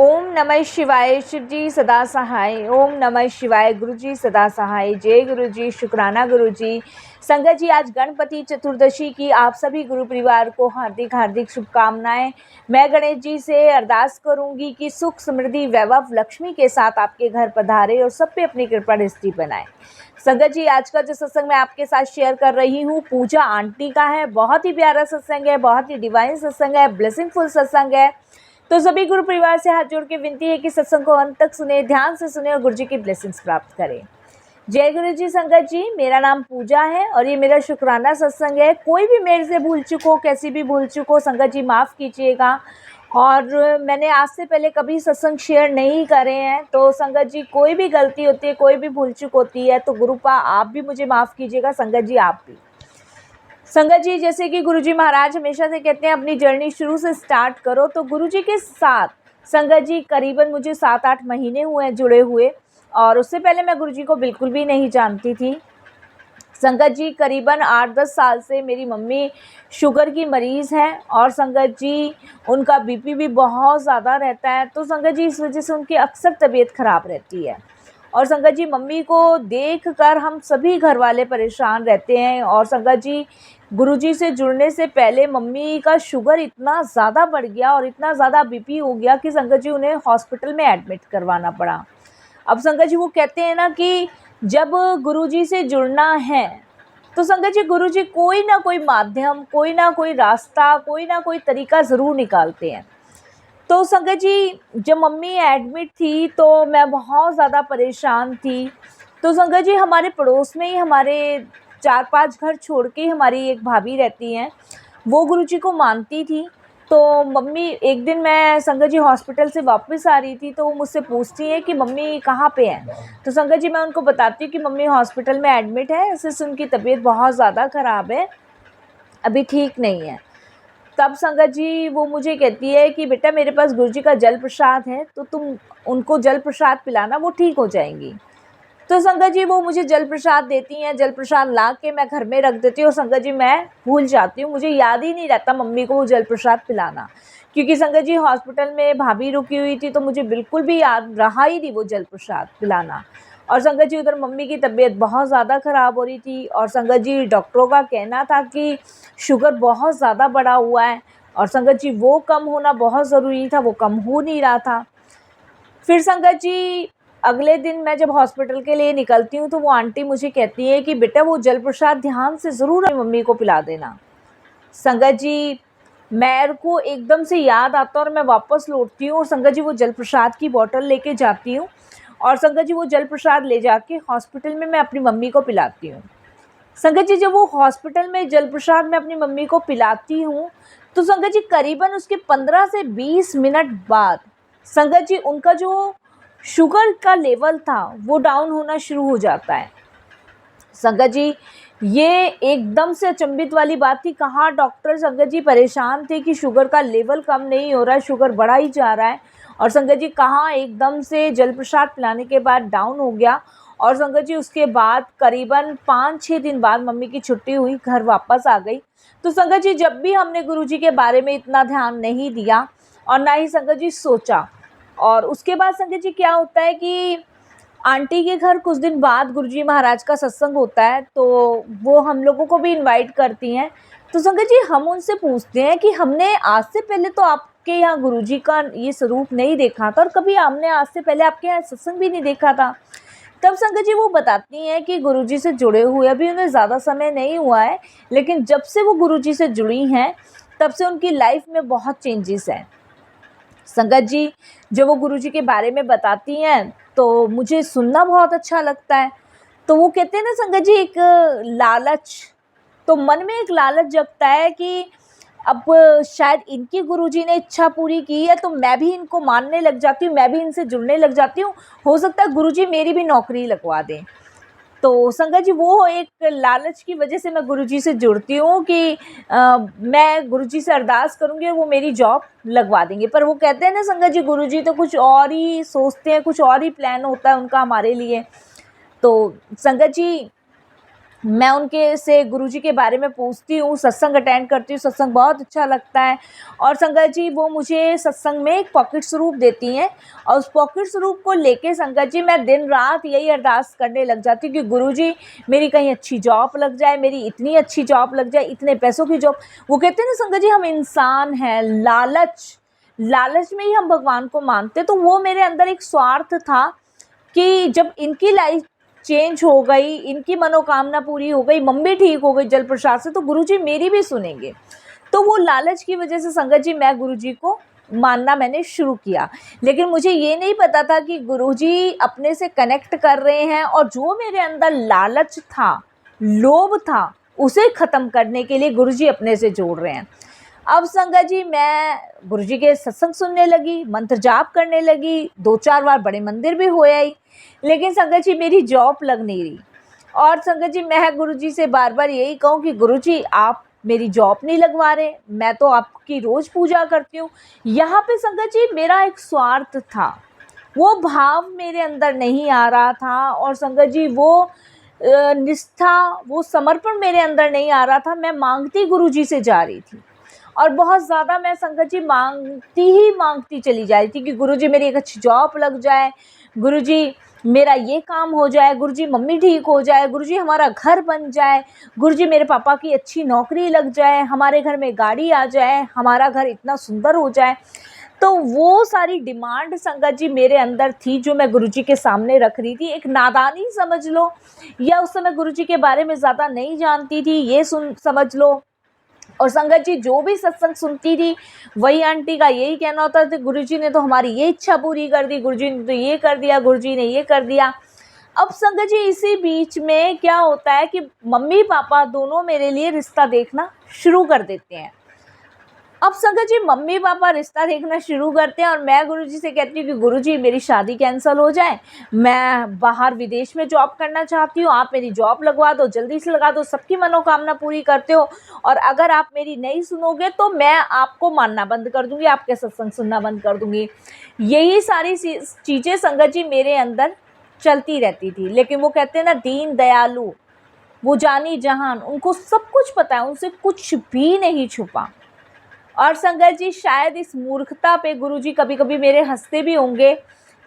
ओम नमः शिवाय। शिव जी सदा सहाय। ओम नमः शिवाय। गुरु जी सदा सहाय। जय गुरु जी। शुक्राना गुरु जी। संगत जी, आज गणपति चतुर्दशी की आप सभी गुरु परिवार को हार्दिक हार्दिक शुभकामनाएं। मैं गणेश जी से अरदास करूंगी कि सुख समृद्धि वैभव लक्ष्मी के साथ आपके घर पधारे और सब पे अपनी कृपा दृष्टि बनाए। संगत जी, आज का जो सत्संग मैं आपके साथ शेयर कर रही हूँ पूजा आंटी का है। बहुत ही प्यारा सत्संग है, बहुत ही डिवाइन सत्संग है, ब्लेसिंगफुल सत्संग है। तो सभी गुरु परिवार से हाथ जोड़ के विनती है कि सत्संग को अंत तक सुने, ध्यान से सुने और गुरु जी की ब्लेसिंग्स प्राप्त करें। जय गुरु जी। संगत जी, मेरा नाम पूजा है और ये मेरा शुक्राना सत्संग है। कोई भी मेरे से भूल चुको, कैसी भी भूल चुको, संगत जी माफ़ कीजिएगा। और मैंने आज से पहले कभी सत्संग शेयर नहीं करे हैं, तो संगत जी कोई भी गलती होती है, कोई भी भूल चुक होती है तो गुरुपा आप भी मुझे माफ़ कीजिएगा, संगत जी आप भी। संगत जी, जैसे कि गुरुजी महाराज हमेशा से कहते हैं अपनी जर्नी शुरू से स्टार्ट करो, तो गुरुजी के साथ संगत जी करीबन मुझे 7-8 महीने हुए हैं जुड़े हुए, और उससे पहले मैं गुरुजी को बिल्कुल भी नहीं जानती थी। संगत जी करीबन 8-10 साल से मेरी मम्मी शुगर की मरीज़ हैं और संगत जी उनका बीपी भी बहुत ज़्यादा रहता है, तो संगत जी इस वजह से उनकी अक्सर तबीयत ख़राब रहती है। और संगत जी मम्मी को देखकर हम सभी घर वाले परेशान रहते हैं। और संगत जी गुरुजी से जुड़ने से पहले मम्मी का शुगर इतना ज़्यादा बढ़ गया और इतना ज़्यादा बीपी हो गया कि संगत जी उन्हें हॉस्पिटल में एडमिट करवाना पड़ा। अब संगत जी वो कहते हैं ना कि जब गुरुजी से जुड़ना है तो संगत जी गुरुजी कोई ना कोई माध्यम, कोई ना कोई रास्ता, कोई ना कोई तरीका ज़रूर निकालते हैं। तो संगत जी जब मम्मी एडमिट थी तो मैं बहुत ज़्यादा परेशान थी। तो संगत जी हमारे पड़ोस में ही, हमारे 4-5 घर छोड़ के हमारी एक भाभी रहती हैं, वो गुरुजी को मानती थी। तो मम्मी, एक दिन मैं संगत जी हॉस्पिटल से वापस आ रही थी तो वो मुझसे पूछती हैं कि मम्मी कहाँ पे हैं। तो संगत जी मैं उनको बताती हूँ कि मम्मी हॉस्पिटल में एडमिट है, इससे उनकी तबीयत बहुत ज़्यादा ख़राब है, अभी ठीक नहीं है। तब संगत जी वो मुझे कहती है कि बेटा मेरे पास गुरुजी का जल प्रसाद है, तो तुम उनको जल प्रसाद पिलाना, वो ठीक हो जाएंगी। तो संगत जी वो मुझे जल प्रसाद देती हैं, जल प्रसाद ला के मैं घर में रख देती हूँ और संगत जी मैं भूल जाती हूँ, मुझे याद ही नहीं रहता मम्मी को वो जल प्रसाद पिलाना, क्योंकि संगत जी हॉस्पिटल में भाभी रुकी हुई थी तो मुझे बिल्कुल भी याद रहा ही नहीं वो जल प्रसाद पिलाना। और संगत जी उधर मम्मी की तबीयत बहुत ज़्यादा ख़राब हो रही थी और संगत जी डॉक्टरों का कहना था कि शुगर बहुत ज़्यादा बढ़ा हुआ है और संगत जी वो कम होना बहुत ज़रूरी था, वो कम हो नहीं रहा था। फिर संगत जी अगले दिन मैं जब हॉस्पिटल के लिए निकलती हूँ तो वो आंटी मुझे कहती है कि बेटा वो जल प्रसाद ध्यान से ज़रूर अपनी मम्मी को पिला देना। संगत जी मेरे को एकदम से याद आता और मैं वापस लौटती हूँ और संगत जी वो जल प्रसाद की बोतल लेके जाती हूँ और संगत जी वो जल प्रसाद ले जाके हॉस्पिटल में मैं अपनी मम्मी को पिलाती हूँ। संगत जी जब वो हॉस्पिटल में जल प्रसाद मैं अपनी मम्मी को पिलाती हूँ तो संगत जी करीबन उसके 15 से 20 मिनट बाद संगत जी उनका जो शुगर का लेवल था वो डाउन होना शुरू हो जाता है। संगत जी ये एकदम से अचंभित वाली बात थी, कहाँ डॉक्टर संगत जी परेशान थे कि शुगर का लेवल कम नहीं हो रहा है, शुगर बढ़ा ही जा रहा है, और संगत जी कहाँ एकदम से जल प्रसाद पिलाने के बाद डाउन हो गया। और संगत जी उसके बाद करीबन 5-6 दिन बाद मम्मी की छुट्टी हुई, घर वापस आ गई। तो संगत जी जब भी हमने गुरुजी के बारे में इतना ध्यान नहीं दिया और ना ही संगत जी सोचा, और उसके बाद संगत जी क्या होता है कि आंटी के घर कुछ दिन बाद गुरुजी महाराज का सत्संग होता है, तो वो हम लोगों को भी इनवाइट करती हैं। तो संगत जी हम उनसे पूछते हैं कि हमने आज से पहले तो आपके यहाँ गुरुजी का ये स्वरूप नहीं देखा था और कभी हमने आज से पहले आपके यहाँ सत्संग भी नहीं देखा था। तब संगत जी वो बताती हैं कि गुरुजी से जुड़े हुए अभी उन्हें ज़्यादा समय नहीं हुआ है, लेकिन जब से वो गुरुजी से जुड़ी हैं तब से उनकी लाइफ में बहुत चेंजेस हैं। संगत जी जब वो गुरुजी के बारे में बताती हैं तो मुझे सुनना बहुत अच्छा लगता है। तो वो कहते हैं ना संगत जी, एक लालच, तो मन में एक लालच जगता है कि अब शायद इनकी गुरुजी ने इच्छा पूरी की है तो मैं भी इनको मानने लग जाती हूँ, मैं भी इनसे जुड़ने लग जाती हूँ, हो सकता है गुरुजी मेरी भी नौकरी लगवा दें। तो संगत जी वो एक लालच की वजह से मैं गुरुजी से जुड़ती हूँ कि मैं गुरुजी से अरदास करूँगी और वो मेरी जॉब लगवा देंगे। पर वो कहते हैं ना संगत जी, गुरुजी तो कुछ और ही सोचते हैं, कुछ और ही प्लान होता है उनका हमारे लिए। तो संगत जी मैं उनके से गुरुजी के बारे में पूछती हूँ, सत्संग अटेंड करती हूँ, सत्संग बहुत अच्छा लगता है। और संगत जी वो मुझे सत्संग में एक पॉकेट स्वरूप देती हैं और उस पॉकेट स्वरूप को लेके संगत जी मैं दिन रात यही अरदास करने लग जाती हूँ कि गुरुजी मेरी कहीं अच्छी जॉब लग जाए, मेरी इतनी अच्छी जॉब लग जाए, इतने पैसों की जॉब। वो कहते हैं ना संगत जी हम इंसान हैं, लालच में ही हम भगवान को मानते। तो वो मेरे अंदर एक स्वार्थ था कि जब इनकी लाइफ चेंज हो गई, इनकी मनोकामना पूरी हो गई, मम्मी ठीक हो गई जल प्रसाद से, तो गुरुजी मेरी भी सुनेंगे। तो वो लालच की वजह से संगत जी मैं गुरुजी को मानना मैंने शुरू किया। लेकिन मुझे ये नहीं पता था कि गुरुजी अपने से कनेक्ट कर रहे हैं और जो मेरे अंदर लालच था, लोभ था, उसे ख़त्म करने के लिए गुरुजी अपने से जोड़ रहे हैं। अब संगत जी मैं गुरुजी के सत्संग सुनने लगी, मंत्र जाप करने लगी, 2-4 बार बड़े मंदिर भी हो आई, लेकिन संगत जी मेरी जॉब लग नहीं रही। और संगत जी मैं गुरुजी से बार-बार यही कहूँ कि गुरुजी आप मेरी जॉब नहीं लगवा रहे, मैं तो आपकी रोज़ पूजा करती हूँ। यहाँ पे संगत जी मेरा एक स्वार्थ था, वो भाव मेरे अंदर नहीं आ रहा था और संगत जी वो निष्ठा, वो समर्पण मेरे अंदर नहीं आ रहा था। मैं माँगती गुरुजी से जा रही थी और बहुत ज़्यादा मैं संगत जी माँगती चली जा रही थी कि गुरुजी मेरी एक अच्छी जॉब लग जाए, गुरुजी मेरा ये काम हो जाए, गुरुजी मम्मी ठीक हो जाए, गुरुजी हमारा घर बन जाए, गुरुजी मेरे पापा की अच्छी नौकरी लग जाए, हमारे घर में गाड़ी आ जाए, हमारा घर इतना सुंदर हो जाए। तो वो सारी डिमांड संगत जी मेरे अंदर थी जो मैं गुरुजी के सामने रख रही थी। एक नादानी समझ लो या उस समय गुरुजी के बारे में ज़्यादा नहीं जानती थी, ये समझ लो। और संगत जी जो भी सत्संग सुनती थी वही आंटी का यही कहना होता था, गुरुजी ने तो हमारी ये इच्छा पूरी कर दी, गुरुजी ने तो ये कर दिया, गुरुजी ने ये कर दिया। अब संगत जी इसी बीच में क्या होता है कि मम्मी पापा दोनों मेरे लिए रिश्ता देखना शुरू कर देते हैं। अब संगत जी मम्मी पापा रिश्ता देखना शुरू करते हैं और मैं गुरुजी से कहती हूँ कि गुरुजी मेरी शादी कैंसिल हो जाए, मैं बाहर विदेश में जॉब करना चाहती हूँ, आप मेरी जॉब लगवा दो, जल्दी से लगा दो, सबकी मनोकामना पूरी करते हो और अगर आप मेरी नहीं सुनोगे तो मैं आपको मानना बंद कर दूँगी, आपके सत्संग सुनना बंद कर दूँगी। यही सारी चीज़ें संगत जी मेरे अंदर चलती रहती थी। लेकिन वो कहते हैं ना दीन दयालु, वो जानी जहान, उनको सब कुछ पता है, उनसे कुछ भी नहीं छुपा। और संगत जी शायद इस मूर्खता पे गुरुजी कभी-कभी मेरे हँसते भी होंगे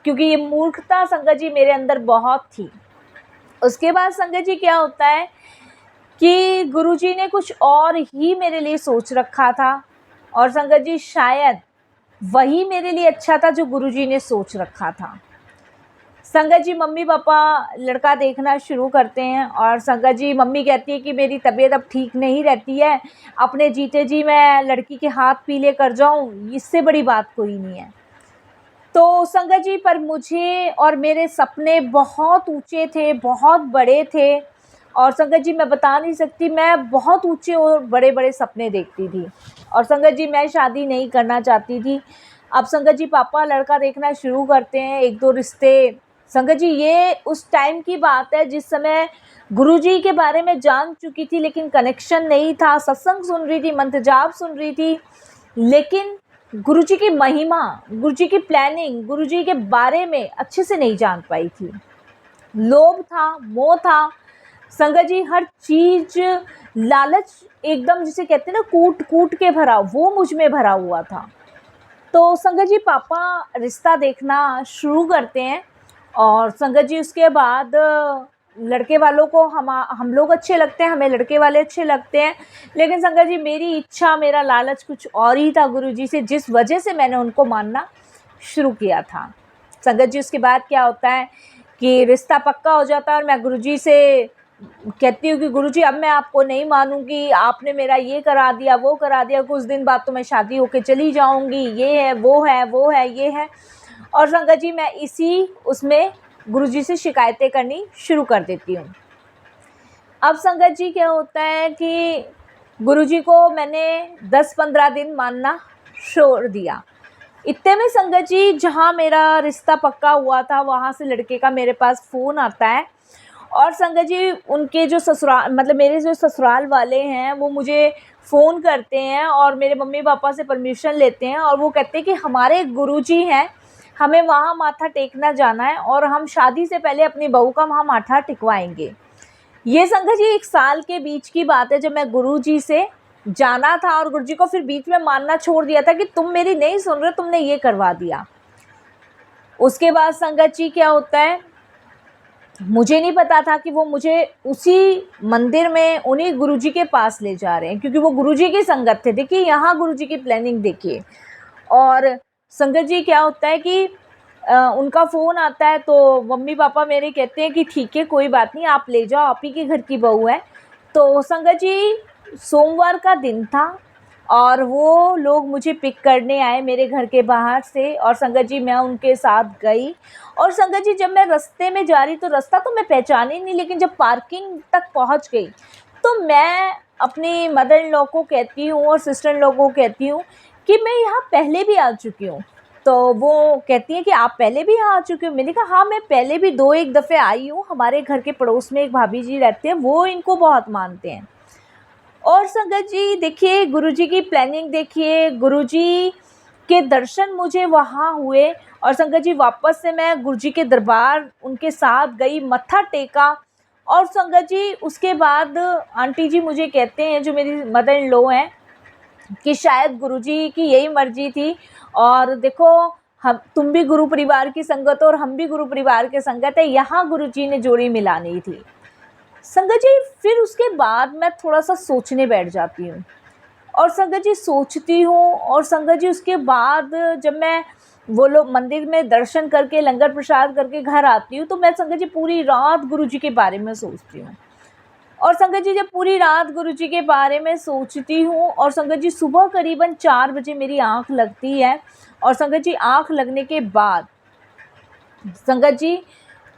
क्योंकि ये मूर्खता संगत जी मेरे अंदर बहुत थी। उसके बाद संगत जी क्या होता है कि गुरुजी ने कुछ और ही मेरे लिए सोच रखा था और संगत जी शायद वही मेरे लिए अच्छा था जो गुरुजी ने सोच रखा था। संगत जी मम्मी पापा लड़का देखना शुरू करते हैं और संगत जी मम्मी कहती है कि मेरी तबीयत अब ठीक नहीं रहती है, अपने जीते जी मैं लड़की के हाथ पीले कर जाऊं, इससे बड़ी बात कोई नहीं है। तो संगत जी पर मुझे और मेरे सपने बहुत ऊंचे थे, बहुत बड़े थे और संगत जी मैं बता नहीं सकती, मैं बहुत ऊंचे और बड़े बड़े सपने देखती थी और संगत जी मैं शादी नहीं करना चाहती थी। अब संगत जी पापा लड़का देखना शुरू करते हैं, 1-2 रिश्ते। संगत जी ये उस टाइम की बात है जिस समय गुरुजी के बारे में जान चुकी थी लेकिन कनेक्शन नहीं था, सत्संग सुन रही थी, मंत्र जाप सुन रही थी, लेकिन गुरुजी की महिमा, गुरुजी की प्लानिंग, गुरुजी के बारे में अच्छे से नहीं जान पाई थी। लोभ था, मोह था, संगत जी हर चीज़ लालच एकदम जिसे कहते हैं ना कूट-कूट के भरा, वो मुझ में भरा हुआ था। तो संगत जी पापा रिश्ता देखना शुरू करते हैं और संगत जी उसके बाद लड़के वालों को हम लोग अच्छे लगते हैं, हमें लड़के वाले अच्छे लगते हैं। लेकिन संगत जी मेरी इच्छा, मेरा लालच कुछ और ही था गुरुजी से, जिस वजह से मैंने उनको मानना शुरू किया था। संगत जी उसके बाद क्या होता है कि रिश्ता पक्का हो जाता है और मैं गुरुजी से कहती हूँ कि गुरुजी अब मैं आपको नहीं मानूंगी, आपने मेरा ये करा दिया, वो करा दिया, कुछ दिन बाद तो मैं शादी होके चली जाऊंगी, ये है, वो है, वो है, ये है। और संगत जी मैं इसी उसमें गुरुजी से शिकायतें करनी शुरू कर देती हूँ। अब संगत जी क्या होता है कि गुरुजी को मैंने 10-15 दिन मानना छोड़ दिया। इतने में संगत जी जहाँ मेरा रिश्ता पक्का हुआ था वहाँ से लड़के का मेरे पास फ़ोन आता है और संगत जी उनके जो ससुराल मतलब मेरे जो ससुराल वाले हैं वो मुझे फ़ोन करते हैं और मेरे मम्मी पापा से परमिशन लेते हैं और वो कहते हैं कि हमारे गुरुजी हैं, हमें वहाँ माथा टेकना जाना है और हम शादी से पहले अपनी बहू का वहाँ माथा टिकवाएंगे। ये संगत जी 1 साल के बीच की बात है, जब मैं गुरुजी से जाना था और गुरुजी को फिर बीच में मानना छोड़ दिया था कि तुम मेरी नहीं सुन रहे, तुमने ये करवा दिया। उसके बाद संगत जी क्या होता है, मुझे नहीं पता था कि वो मुझे उसी मंदिर में उन्हीं गुरुजी के पास ले जा रहे हैं, क्योंकि वो गुरुजी की संगत थे। देखिए यहाँ गुरुजी की प्लानिंग देखिए। और संगत जी क्या होता है कि उनका फ़ोन आता है, तो मम्मी पापा मेरे कहते हैं कि ठीक है कोई बात नहीं, आप ले जाओ, आप ही के घर की बहू है। तो संगत जी सोमवार का दिन था और वो लोग मुझे पिक करने आए मेरे घर के बाहर से, और संगत जी मैं उनके साथ गई। और संगत जी जब मैं रास्ते में जा रही, तो रास्ता तो मैं पहचानी नहीं, लेकिन जब पार्किंग तक पहुंच गई तो मैं अपनी मदर इन लॉ को कहती हूँ और सिस्टर इन लॉ को कहती हूँ कि मैं यहाँ पहले भी आ चुकी हूँ। तो वो कहती हैं कि आप पहले भी यहाँ आ चुके हो। मैंने कहा हाँ, मैं पहले भी 2-1 दफ़े आई हूँ। हमारे घर के पड़ोस में एक भाभी जी रहते हैं, वो इनको बहुत मानते हैं। और संगत जी देखिए गुरुजी की प्लानिंग देखिए, गुरुजी के दर्शन मुझे वहाँ हुए। और संगत जी वापस से मैं गुरुजी के दरबार उनके साथ गई, मत्था टेका। और संगत जी उसके बाद आंटी जी मुझे कहते हैं, जो मेरी मदर इन लॉ हैं, कि शायद गुरुजी की यही मर्जी थी। और देखो हम तुम भी गुरु परिवार की संगत हो और हम भी गुरु परिवार के संगत है, यहाँ गुरुजी ने जोड़ी मिलानी थी। संगत जी फिर उसके बाद मैं थोड़ा सा सोचने बैठ जाती हूँ, और संगत जी सोचती हूँ। और संगत जी उसके बाद जब मैं वो लोग मंदिर में दर्शन करके लंगर प्रसाद करके घर आती हूँ, तो मैं संगत जी पूरी रात गुरुजी के बारे में सोचती हूँ। और संगत जी जब पूरी रात गुरुजी के बारे में सोचती हूँ, और संगत जी सुबह करीबन 4 बजे मेरी आँख लगती है। और संगत जी आँख लगने के बाद संगत जी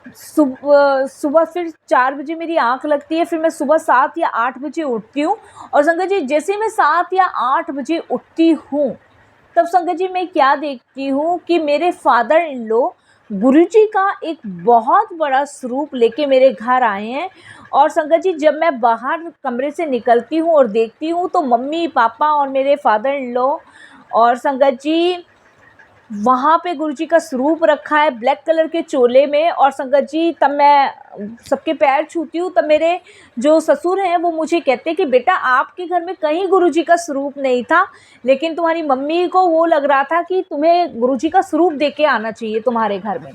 सुबह फिर 4 बजे मेरी आँख लगती है, फिर मैं सुबह 7 या 8 बजे उठती हूँ। और संगत जी जैसे मैं 7 या 8 बजे उठती हूँ, तब संगत जी मैं क्या देखती हूँ कि मेरे फादर इन लॉ गुरुजी का एक बहुत बड़ा स्वरूप लेके मेरे घर आए हैं। और संगत जी जब मैं बाहर कमरे से निकलती हूँ और देखती हूँ, तो मम्मी पापा और मेरे फादर इन लॉ, और संगत जी वहाँ पे गुरुजी का स्वरूप रखा है ब्लैक कलर के चोले में। और संगत जी तब मैं सबके पैर छूती हूँ, तब मेरे जो ससुर हैं वो मुझे कहते हैं कि बेटा आपके घर में कहीं गुरुजी का स्वरूप नहीं था, लेकिन तुम्हारी मम्मी को वो लग रहा था कि तुम्हें गुरुजी का स्वरूप देके आना चाहिए तुम्हारे घर में।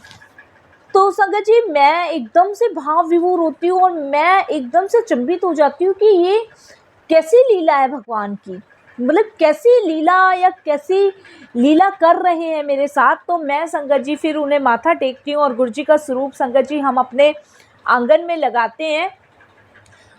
तो संगत जी मैं एकदम से भाव विभोर होती हूँ, और मैं एकदम से अचंभित हो जाती हूँ कि ये कैसी लीला है भगवान की, मतलब कैसी लीला या कैसी लीला कर रहे हैं मेरे साथ। तो मैं संगत जी फिर उन्हें माथा टेकती हूँ, और गुरुजी का स्वरूप संगत जी हम अपने आंगन में लगाते हैं।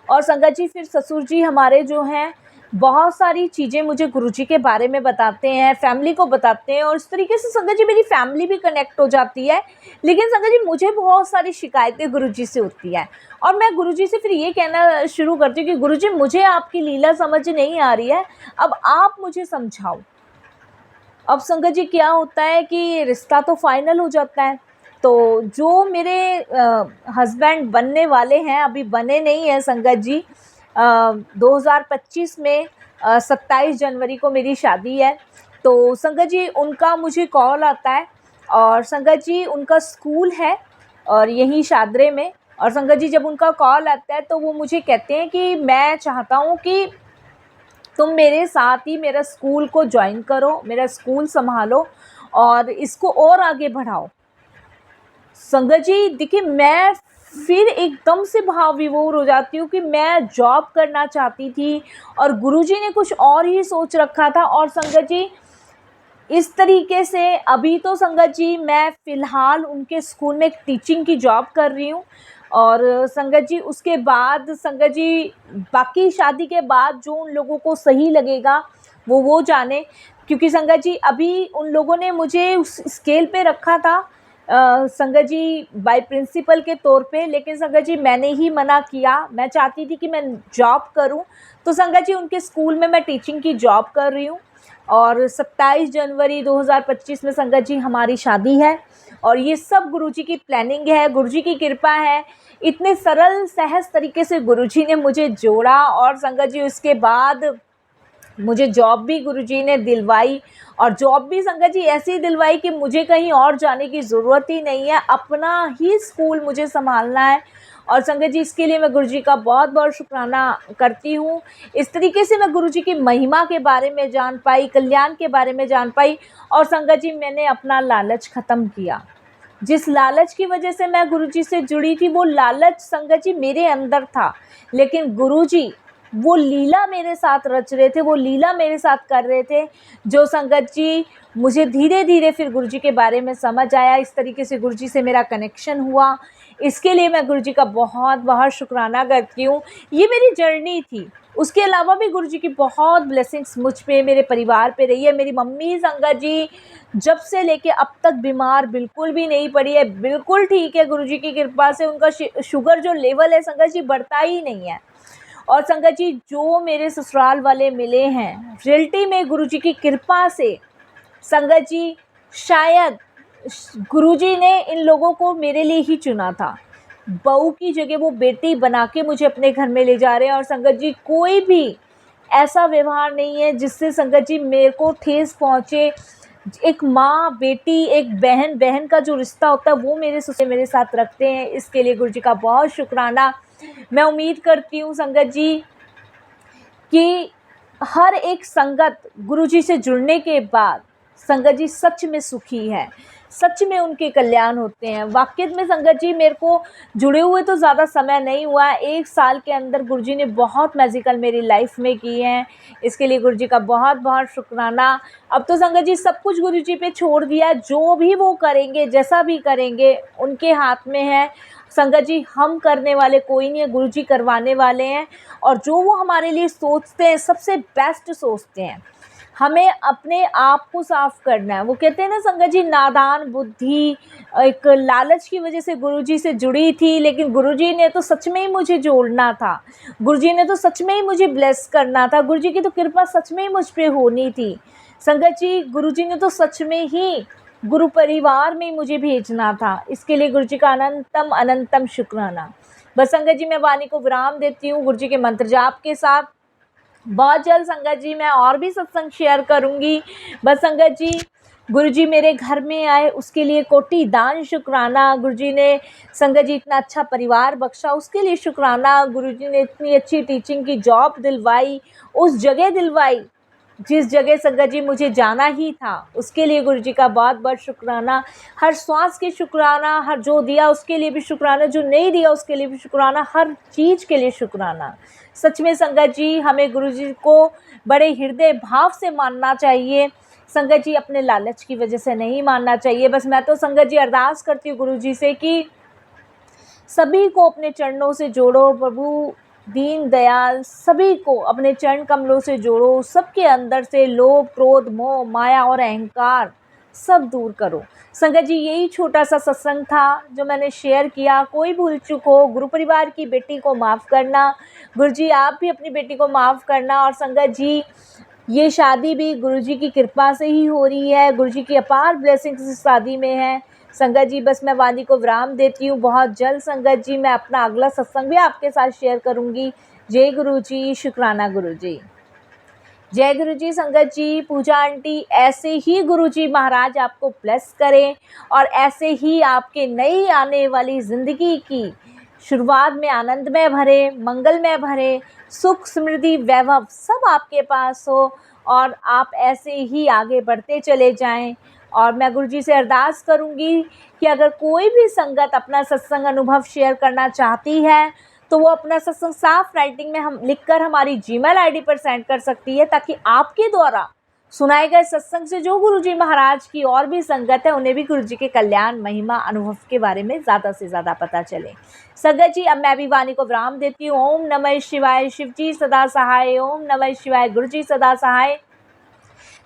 और संगत जी फिर ससुर जी हमारे जो हैं बहुत सारी चीज़ें मुझे गुरुजी के बारे में बताते हैं, फैमिली को बताते हैं, और इस तरीके से संगत जी मेरी फैमिली भी कनेक्ट हो जाती है। लेकिन संगत जी मुझे बहुत सारी शिकायतें गुरुजी से होती हैं, और मैं गुरुजी से फिर ये कहना शुरू करती हूँ कि गुरुजी मुझे आपकी लीला समझ नहीं आ रही है, अब आप मुझे समझाओ। अब संगत जी क्या होता है कि रिश्ता तो फाइनल हो जाता है। तो जो मेरे हस्बैंड बनने वाले हैं, अभी बने नहीं हैं संगत जी, 2025 में 27 जनवरी को मेरी शादी है। तो संगत जी उनका मुझे कॉल आता है, और संगत जी उनका स्कूल है और यहीं शादरे में। और संगत जी जब उनका कॉल आता है, तो वो मुझे कहते हैं कि मैं चाहता हूँ कि तुम मेरे साथ ही मेरा स्कूल को ज्वाइन करो, मेरा स्कूल संभालो और इसको और आगे बढ़ाओ। संगत जी देखिए मैं फिर एकदम से भाव विभोर हो जाती हूँ कि मैं जॉब करना चाहती थी, और गुरुजी ने कुछ और ही सोच रखा था। और संगत जी इस तरीके से अभी तो संगत जी मैं फ़िलहाल उनके स्कूल में एक टीचिंग की जॉब कर रही हूँ। और संगत जी उसके बाद संगत जी बाकी शादी के बाद जो उन लोगों को सही लगेगा वो जाने, क्योंकि संगत जी अभी उन लोगों ने मुझे उस स्केल पे रखा था संगत जी बाय प्रिंसिपल के तौर पे, लेकिन संगत जी मैंने ही मना किया। मैं चाहती थी कि मैं जॉब करूं, तो संगत जी उनके स्कूल में मैं टीचिंग की जॉब कर रही हूं। और 27 जनवरी 2025 में संगत जी हमारी शादी है, और ये सब गुरुजी की प्लानिंग है, गुरुजी की कृपा है। इतने सरल सहज तरीके से गुरुजी ने मुझे जोड़ा, और संगत जी उसके बाद मुझे जॉब भी गुरुजी ने दिलवाई, और जॉब भी संगत जी ऐसी दिलवाई कि मुझे कहीं और जाने की ज़रूरत ही नहीं है, अपना ही स्कूल मुझे संभालना है। और संगत जी इसके लिए मैं गुरु जी का बहुत बहुत शुक्राना करती हूँ। इस तरीके से मैं गुरु जी की महिमा के बारे में जान पाई, कल्याण के बारे में जान पाई। और संगत जी मैंने अपना लालच ख़त्म किया। जिस लालच की वजह से मैं गुरुजी से जुड़ी थी, वो लालच संगत जी मेरे अंदर था, लेकिन गुरुजी वो लीला मेरे साथ रच रहे थे, वो लीला मेरे साथ कर रहे थे, जो संगत जी मुझे धीरे धीरे फिर गुरुजी के बारे में समझ आया। इस तरीके से गुरुजी से मेरा कनेक्शन हुआ। इसके लिए मैं गुरुजी का बहुत बहुत शुक्राना करती हूँ। ये मेरी जर्नी थी। उसके अलावा भी गुरुजी की बहुत ब्लेसिंग्स मुझ पे, मेरे परिवार पे रही है। मेरी मम्मी संगत जी जब से लेके अब तक बीमार बिल्कुल भी नहीं पड़ी है, बिल्कुल ठीक है। गुरुजी की कृपा से उनका शुगर जो लेवल है संगत जी बढ़ता ही नहीं है। और संगत जी जो मेरे ससुराल वाले मिले हैं रियलिटी में गुरुजी की कृपा से, संगत जी शायद गुरुजी ने इन लोगों को मेरे लिए ही चुना था। बहू की जगह वो बेटी बना के मुझे अपने घर में ले जा रहे हैं। और संगत जी कोई भी ऐसा व्यवहार नहीं है जिससे संगत जी मेरे को ठेस पहुँचे। एक माँ बेटी, एक बहन बहन का जो रिश्ता होता है वो मेरे ससुर मेरे साथ रखते हैं। इसके लिए गुरुजी का बहुत शुक्राना। मैं उम्मीद करती हूँ संगत जी कि हर एक संगत गुरुजी से जुड़ने के बाद संगत जी सच में सुखी है, सच में उनके कल्याण होते हैं। वाकई में संगत जी मेरे को जुड़े हुए तो ज़्यादा समय नहीं हुआ है, 1 साल के अंदर गुरुजी ने बहुत मैजिकल मेरी लाइफ में किए हैं। इसके लिए गुरुजी का बहुत बहुत शुक्राना। अब तो संगत जी सब कुछ गुरुजी पे छोड़ दिया, जो भी वो करेंगे, जैसा भी करेंगे उनके हाथ में है। संगत जी हम करने वाले कोई नहीं है, गुरुजी करवाने वाले हैं। और जो वो हमारे लिए सोचते हैं सबसे बेस्ट सोचते हैं। हमें अपने आप को साफ करना है। वो कहते हैं ना संगत जी, नादान बुद्धि एक लालच की वजह से गुरुजी से जुड़ी थी, लेकिन गुरुजी ने तो सच में ही मुझे जोड़ना था। गुरुजी ने तो सच में ही मुझे ब्लेस करना था। गुरुजी की तो कृपा सच में ही मुझ पे होनी थी। संगत जी गुरुजी ने तो सच में ही गुरु परिवार में मुझे भेजना था। इसके लिए गुरुजी का अनंतम अनंतम शुक्राना। बस संगत जी मैं वाणी को विराम देती हूँ गुरुजी के मंत्र जाप के साथ। बहुत जल्द संगत जी मैं और भी सत्संग शेयर करूँगी। बस संगत जी गुरुजी मेरे घर में आए उसके लिए कोटि दान शुक्राना। गुरुजी ने संगत जी इतना अच्छा परिवार बख्शा उसके लिए शुक्राना। गुरुजी ने इतनी अच्छी टीचिंग की जॉब दिलवाई, उस जगह दिलवाई जिस जगह संगत जी मुझे जाना ही था, उसके लिए गुरुजी का बहुत बहुत शुक्राना। हर श्वास के शुक्राना, हर जो दिया उसके लिए भी शुक्राना, जो नहीं दिया उसके लिए भी शुक्राना, हर चीज़ के लिए शुक्राना। सच में संगत जी हमें गुरुजी को बड़े हृदय भाव से मानना चाहिए। संगत जी अपने लालच की वजह से नहीं मानना चाहिए। बस मैं तो संगत जी अरदास करती हूँ गुरुजी से कि सभी को अपने चरणों से जोड़ो। प्रभु दीन दयाल सभी को अपने चरण कमलों से जोड़ो। सबके अंदर से लोभ, क्रोध, मोह, माया और अहंकार सब दूर करो। संगत जी यही छोटा सा सत्संग था जो मैंने शेयर किया। कोई भूल चूक हो गुरु परिवार की बेटी को माफ़ करना। गुरुजी आप भी अपनी बेटी को माफ़ करना। और संगत जी ये शादी भी गुरुजी की कृपा से ही हो रही है। गुरुजी की अपार ब्लेसिंग्स इस शादी में है। संगत जी बस मैं वाणी को विराम देती हूँ। बहुत जल्द संगत जी मैं अपना अगला सत्संग भी आपके साथ शेयर करूँगी। जय गुरु जी, शुक्राना गुरु जी। जय गुरु जी। संगत जी पूजा आंटी ऐसे ही गुरु जी महाराज आपको ब्लेस करें और ऐसे ही आपके नई आने वाली ज़िंदगी की शुरुआत में आनंदमय भरे, मंगलमय भरे, सुख समृद्धि वैभव सब आपके पास हो और आप ऐसे ही आगे बढ़ते चले जाएं। और मैं गुरुजी से अरदास करूंगी कि अगर कोई भी संगत अपना सत्संग अनुभव शेयर करना चाहती है तो वो अपना सत्संग साफ राइटिंग में हम लिखकर हमारी जीमेल आईडी पर सेंड कर सकती है, ताकि आपके द्वारा सुनाए गए सत्संग से जो गुरुजी महाराज की और भी संगत है उन्हें भी गुरुजी के कल्याण महिमा अनुभव के बारे में ज़्यादा से ज़्यादा पता चले। संगत जी अब मैं भी वाणी को विराम देती हूँ। ओम नमः शिवाय, शिव जी सदा सहाय। ओम नमः शिवाय, गुरु जी सदा सहाय।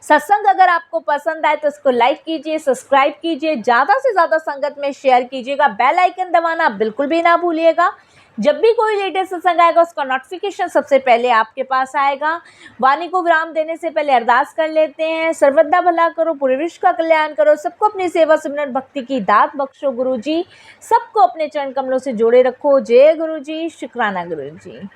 सत्संग अगर आपको पसंद आए तो इसको लाइक कीजिए, सब्सक्राइब कीजिए, ज़्यादा से ज़्यादा संगत में शेयर कीजिएगा। बेल आइकन दबाना बिल्कुल भी ना भूलिएगा। जब भी कोई लेटेस्ट सत्संग आएगा उसका नोटिफिकेशन सबसे पहले आपके पास आएगा। वाणी को विराम देने से पहले अरदास कर लेते हैं। सर्वदा भला करो, पूरे विश्व का कल्याण करो, सबको अपनी सेवा सिमरन भक्ति की दात बख्शो गुरु जी, सबको अपने चरण कमलों से जोड़े रखो। जय गुरु जी, शुक्राना गुरु जी।